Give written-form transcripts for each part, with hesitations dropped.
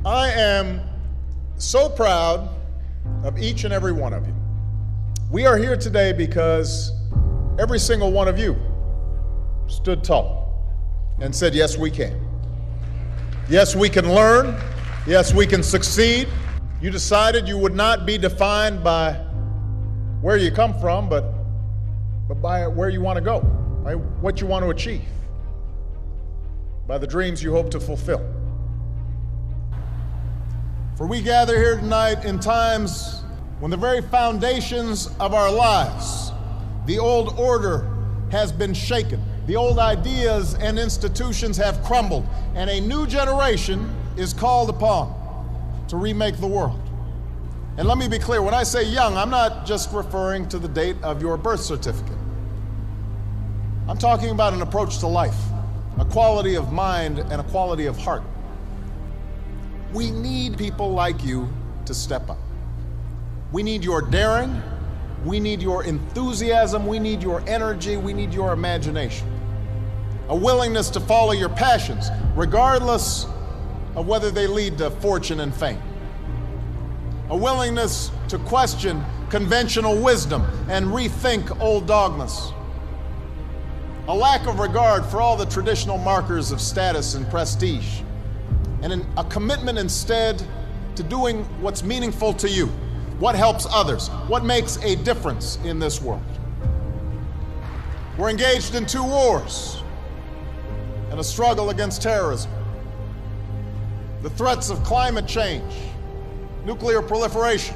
I am so proud of each and every one of you. We are here today because every single one of you stood tall and said, yes, we can. Yes, we can learn. Yes, we can succeed. You decided you would not be defined by where you come from, but by where you want to go, by what you want to achieve, by the dreams you hope to fulfill. For we gather here tonight in times when the very foundations of our lives, the old order has been shaken. The old ideas and institutions have crumbled, and a new generation is called upon to remake the world. And let me be clear, when I say young, I'm not just referring to the date of your birth certificate. I'm talking about an approach to life, a quality of mind and a quality of heart. We need people like you to step up. We need your daring, we need your enthusiasm, we need your energy, we need your imagination. A willingness to follow your passions, regardless of whether they lead to fortune and fame. A willingness to question conventional wisdom and rethink old dogmas. A lack of regard for all the traditional markers of status and prestige. And a commitment instead to doing what's meaningful to you, what helps others, what makes a difference in this world. We're engaged in 2 wars and a struggle against terrorism. The threats of climate change, nuclear proliferation,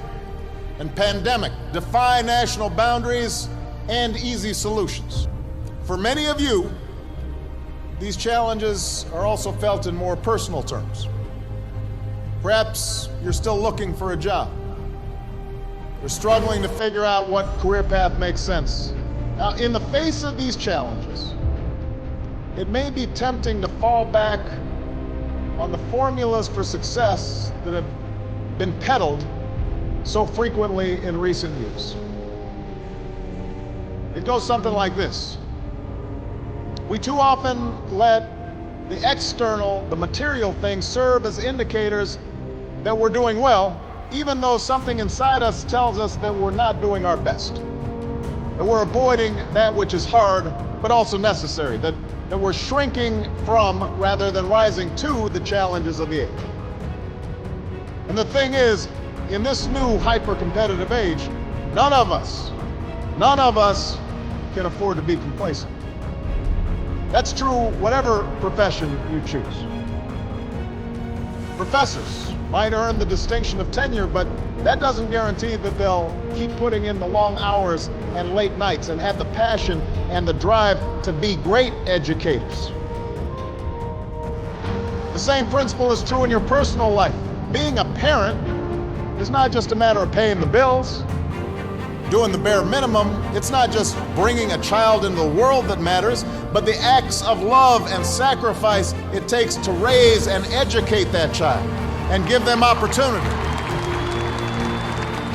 and pandemic defy national boundaries and easy solutions. For many of you, these challenges are also felt in more personal terms. Perhaps you're still looking for a job. You're struggling to figure out what career path makes sense. Now, in the face of these challenges, it may be tempting to fall back on the formulas for success that have been peddled so frequently in recent years. It goes something like this. We too often let the external, the material things serve as indicators that we're doing well, even though something inside us tells us that we're not doing our best. That we're avoiding that which is hard, but also necessary. That we're shrinking from rather than rising to the challenges of the age. And the thing is, in this new hyper-competitive age, none of us can afford to be complacent. That's true whatever profession you choose. Professors might earn the distinction of tenure, but that doesn't guarantee that they'll keep putting in the long hours and late nights and have the passion and the drive to be great educators. The same principle is true in your personal life. Being a parent is not just a matter of paying the bills, doing the bare minimum. It's not just bringing a child into the world that matters, but the acts of love and sacrifice it takes to raise and educate that child and give them opportunity.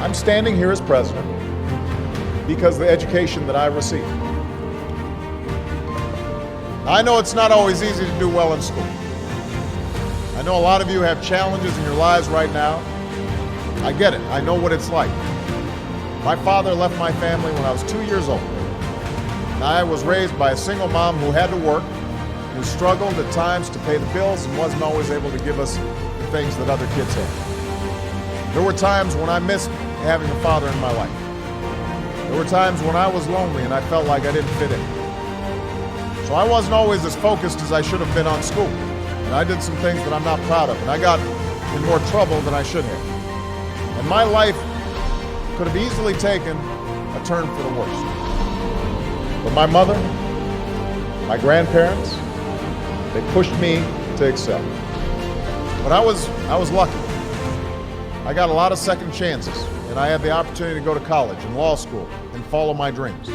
I'm standing here as president because of the education that I received. I know it's not always easy to do well in school. I know a lot of you have challenges in your lives right now. I get it. I know what it's like. My father left my family when I was 2 years old. And I was raised by a single mom who had to work, who struggled at times to pay the bills and wasn't always able to give us the things that other kids had. There were times when I missed having a father in my life. There were times when I was lonely and I felt like I didn't fit in. So I wasn't always as focused as I should have been on school. And I did some things that I'm not proud of, and I got in more trouble than I should have. And my life could have easily taken a turn for the worst. But my mother, my grandparents, they pushed me to excel. But I was lucky. I got a lot of second chances, and I had the opportunity to go to college and law school and follow my dreams.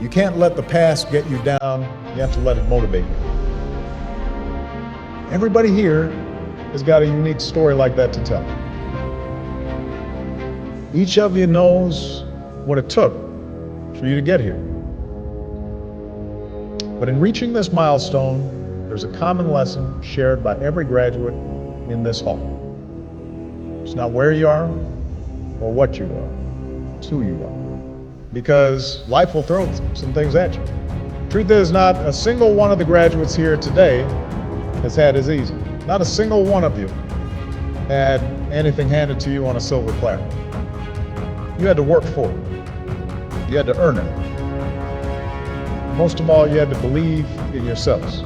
You can't let the past get you down, you have to let it motivate you. Everybody here has got a unique story like that to tell. Each of you knows what it took for you to get here. But in reaching this milestone, there's a common lesson shared by every graduate in this hall. It's not where you are or what you are. It's who you are. Because life will throw some things at you. Truth is, not a single one of the graduates here today has had it easy. Not a single one of you had anything handed to you on a silver platter. You had to work for it. You had to earn it. Most of all, you had to believe in yourselves.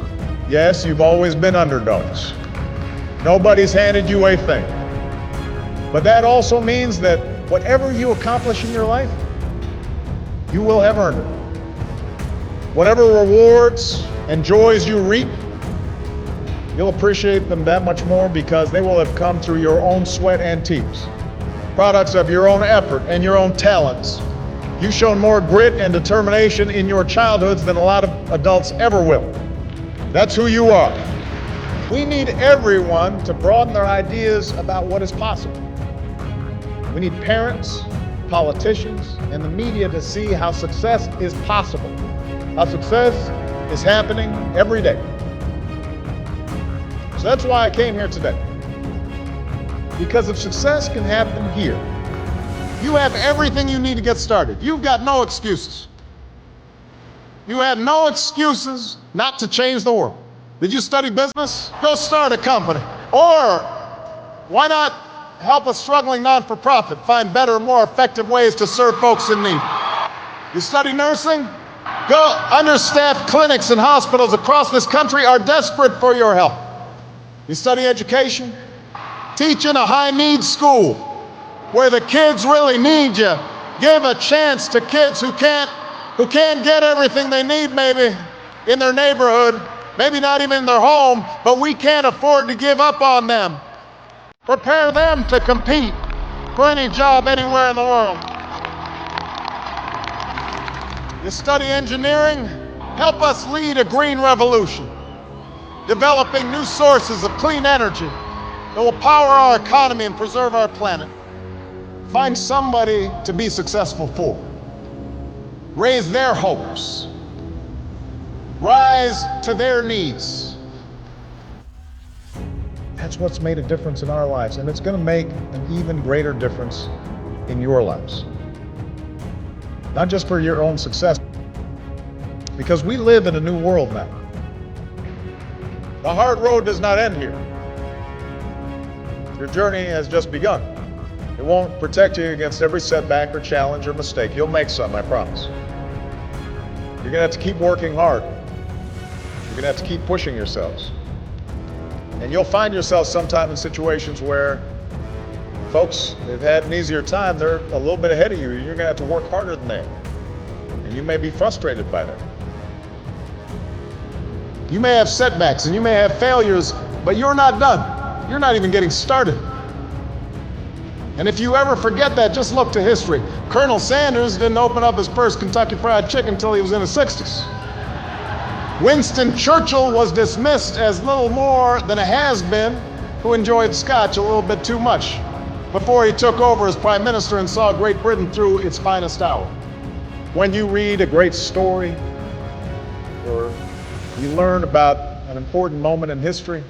Yes, you've always been underdogs. Nobody's handed you a thing. But that also means that whatever you accomplish in your life, you will have earned it. Whatever rewards and joys you reap, you'll appreciate them that much more because they will have come through your own sweat and tears. Products of your own effort and your own talents. You've shown more grit and determination in your childhoods than a lot of adults ever will. That's who you are. We need everyone to broaden their ideas about what is possible. We need parents, politicians, and the media to see how success is possible, how success is happening every day. So that's why I came here today. Because if success can happen here, you have everything you need to get started. You've got no excuses. You have no excuses not to change the world. Did you study business? Go start a company. Or why not help a struggling non-for-profit find better, more effective ways to serve folks in need? You study nursing? Go. Understaffed clinics and hospitals across this country are desperate for your help. You study education? Teach in a high-need school where the kids really need you. Give a chance to kids who can't get everything they need maybe in their neighborhood, maybe not even in their home, but we can't afford to give up on them. Prepare them to compete for any job anywhere in the world. You study engineering? Help us lead a green revolution, developing new sources of clean energy that will power our economy and preserve our planet. Find somebody to be successful for. Raise their hopes. Rise to their needs. That's what's made a difference in our lives, and it's going to make an even greater difference in your lives. Not just for your own success, because we live in a new world now. The hard road does not end here. Your journey has just begun. It won't protect you against every setback or challenge or mistake. You'll make some, I promise. You're going to have to keep working hard. You're going to have to keep pushing yourselves. And you'll find yourself sometime in situations where folks have had an easier time. They're a little bit ahead of you. You're going to have to work harder than they. And you may be frustrated by that. You may have setbacks and you may have failures, but you're not done. You're not even getting started. And if you ever forget that, just look to history. Colonel Sanders didn't open up his first Kentucky Fried Chicken until he was in his 60s. Winston Churchill was dismissed as little more than a has-been who enjoyed scotch a little bit too much before he took over as prime minister and saw Great Britain through its finest hour. When you read a great story or you learn about an important moment in history,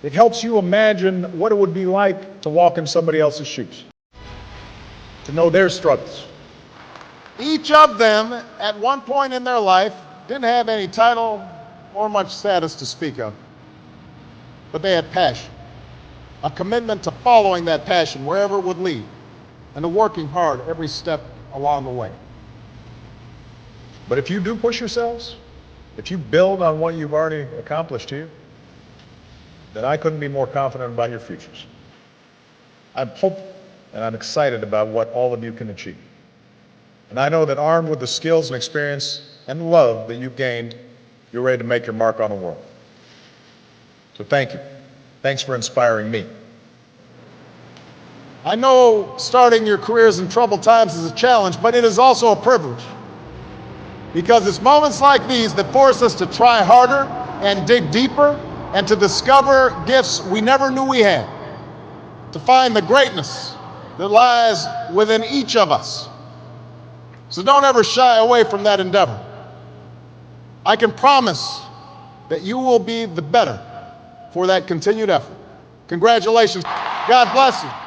it helps you imagine what it would be like to walk in somebody else's shoes, to know their struggles. Each of them, at one point in their life, didn't have any title or much status to speak of, but they had passion, a commitment to following that passion wherever it would lead, and to working hard every step along the way. But if you do push yourselves, if you build on what you've already accomplished here, then I couldn't be more confident about your futures. I'm hopeful and I'm excited about what all of you can achieve. And I know that armed with the skills and experience and love that you've gained, you're ready to make your mark on the world. So thank you. Thanks for inspiring me. I know starting your careers in troubled times is a challenge, but it is also a privilege. Because it's moments like these that force us to try harder and dig deeper and to discover gifts we never knew we had, to find the greatness that lies within each of us. So don't ever shy away from that endeavor. I can promise that you will be the better for that continued effort. Congratulations. God bless you.